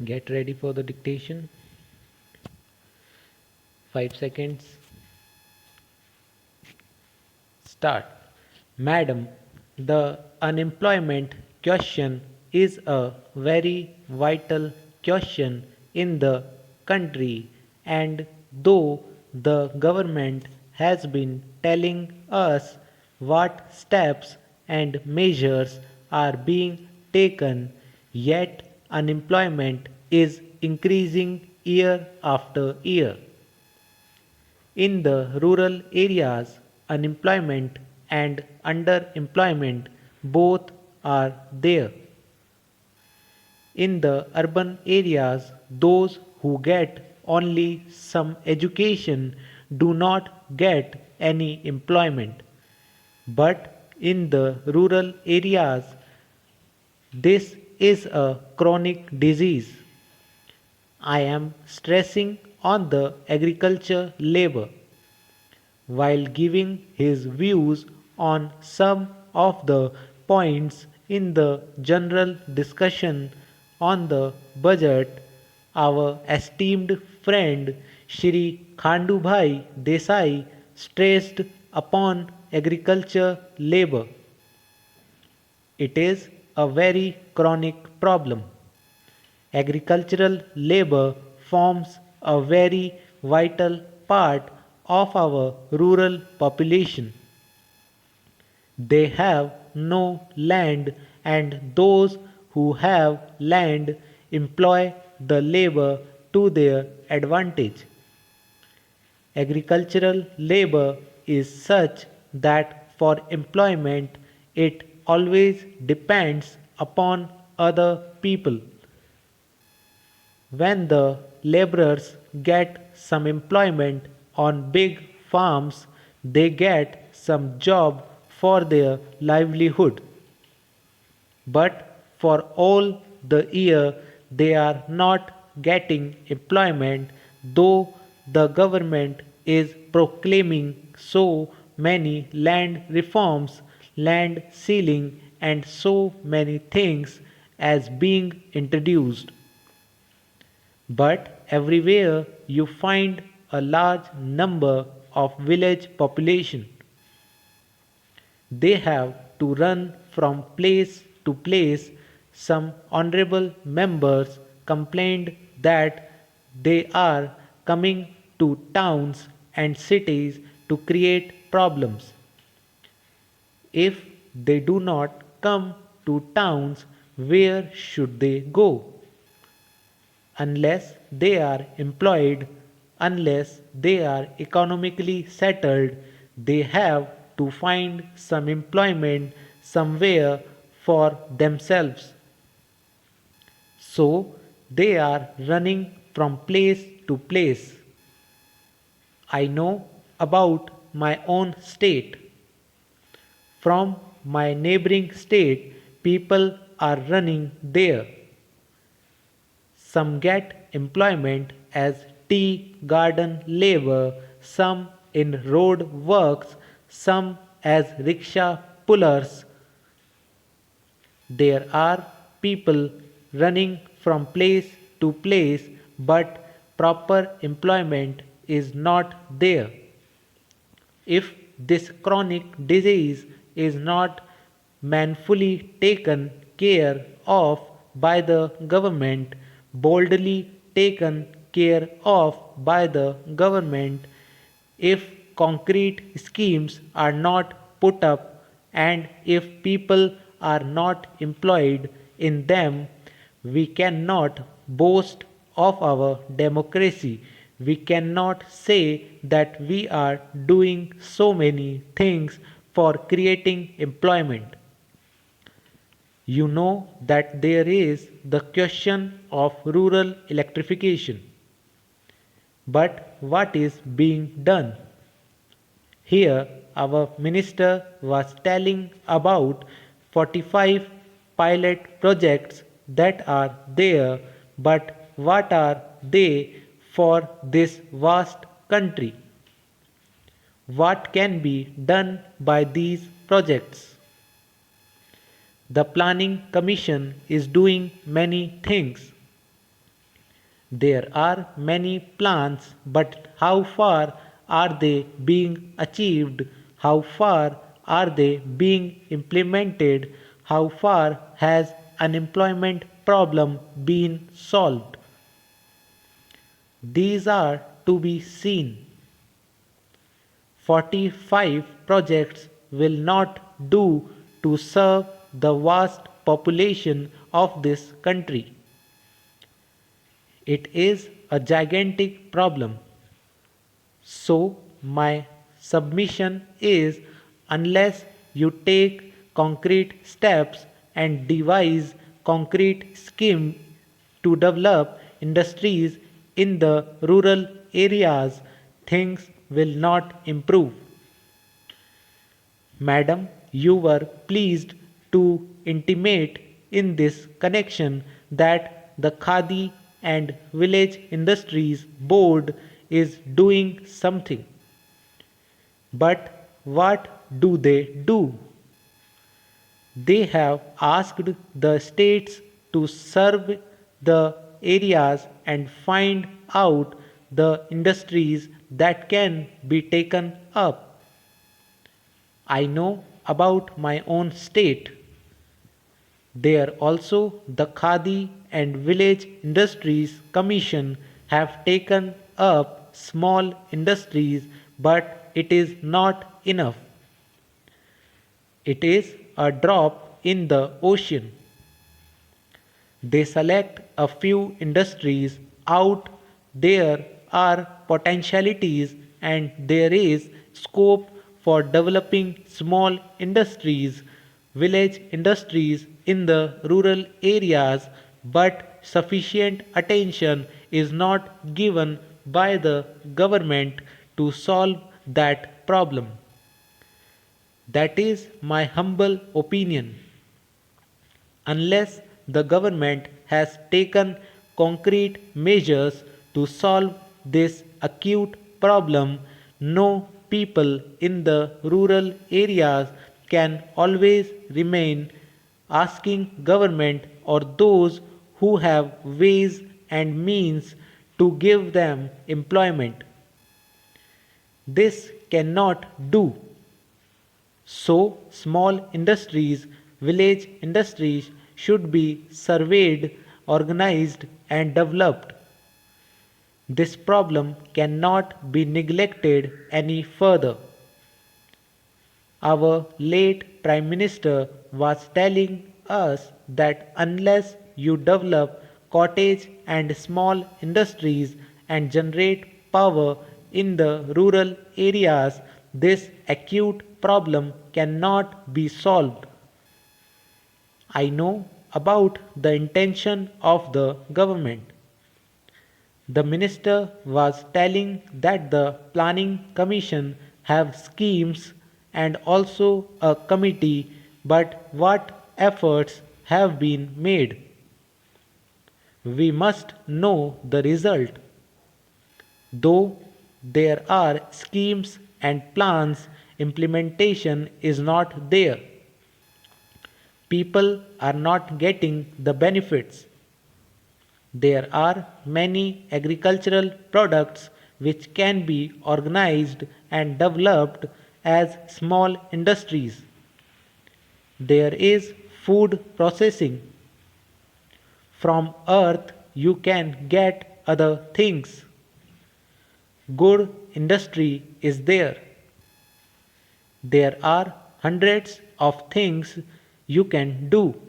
Get ready for the dictation. 5 seconds. Start. Madam, the unemployment question is a very vital question in the country, and though the government has been telling us what steps and measures are being taken, yet unemployment is increasing year after year. In the rural areas, unemployment and underemployment both are there. In the urban areas, those who get only some education do not get any employment. But in the rural areas, this is a chronic disease. I am stressing on the agriculture labor while giving his views on some of the points in the general discussion on the budget. Our esteemed friend Shri Khandubhai Desai stressed upon agriculture labor. It is a very chronic problem. Agricultural labor forms a very vital part of our rural population. They have no land, and those who have land employ the labor to their advantage. Agricultural labor is such that for employment it always depends upon other people. When the laborers get some employment on big farms, they get some job for their livelihood. But for all the year they are not getting employment, though the government is proclaiming so many land reforms, land sealing, and so many things as being introduced. But everywhere you find a large number of village population. They have to run from place to place. Some honorable members complained that they are coming to towns and cities to create problems. If they do not come to towns, where should they go? Unless they are employed, unless they are economically settled, they have to find some employment somewhere for themselves. So they are running from place to place. I know about my own state. From my neighboring state, people are running there. Some get employment as tea garden labor, some in road works, some as rickshaw pullers. There are people running from place to place, but proper employment is not there. If this chronic disease is not manfully taken care of by the government, boldly taken care of by the government, if concrete schemes are not put up and if people are not employed in them, we cannot boast of our democracy. We cannot say that we are doing so many things for creating employment. You know that there is the question of rural electrification. But what is being done? Here, our minister was telling about 45 pilot projects that are there, but what are they for this vast country? What can be done by these projects? The Planning Commission is doing many things. There are many plans, but how far are they being achieved? How far are they being implemented? How far has unemployment problem been solved? These are to be seen. 45 projects will not do to serve the vast population of this country. It is a gigantic problem. So, my submission is unless you take concrete steps and devise concrete scheme to develop industries in the rural areas, things will not improve. Madam, you were pleased to intimate in this connection that the Khadi and Village Industries Board is doing something. But what do they do? They have asked the states to serve the areas and find out the industries that can be taken up. I know about my own state. There also the Khadi and Village Industries Commission have taken up small industries, but it is not enough. It is a drop in the ocean. They select a few industries out. There are potentialities and there is scope for developing small industries, village industries in the rural areas, but sufficient attention is not given by the government to solve that problem. That is my humble opinion. Unless the government has taken concrete measures to solve this acute problem, no people in the rural areas can always remain asking government or those who have ways and means to give them employment. This cannot do. So, small industries, village industries should be surveyed, organized, and developed. This problem cannot be neglected any further. Our late Prime Minister was telling us that unless you develop cottage and small industries and generate power in the rural areas, this acute problem cannot be solved. I know about the intention of the government. The minister was telling that the planning commission have schemes and also a committee, but what efforts have been made? We must know the result. Though there are schemes and plans, implementation is not there. People are not getting the benefits. There are many agricultural products which can be organized and developed as small industries. There is food processing. From earth you can get other things. Good industry is there. There are hundreds of things you can do.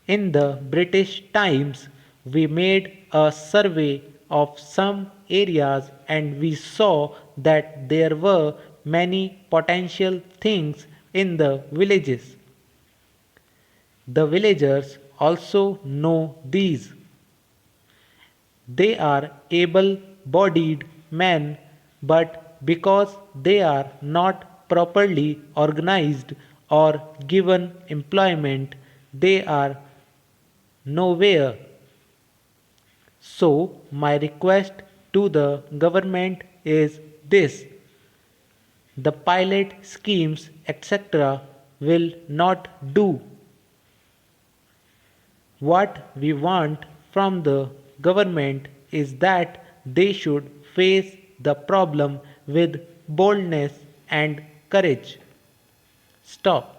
In the British Times, we made a survey of some areas and we saw that there were many potential things in the villages. The villagers also know these. They are able bodied men, but because they are not properly organized or given employment, they are nowhere. So, my request to the government is this: the pilot schemes, etc., will not do. What we want from the government is that they should face the problem with boldness and courage. Stop.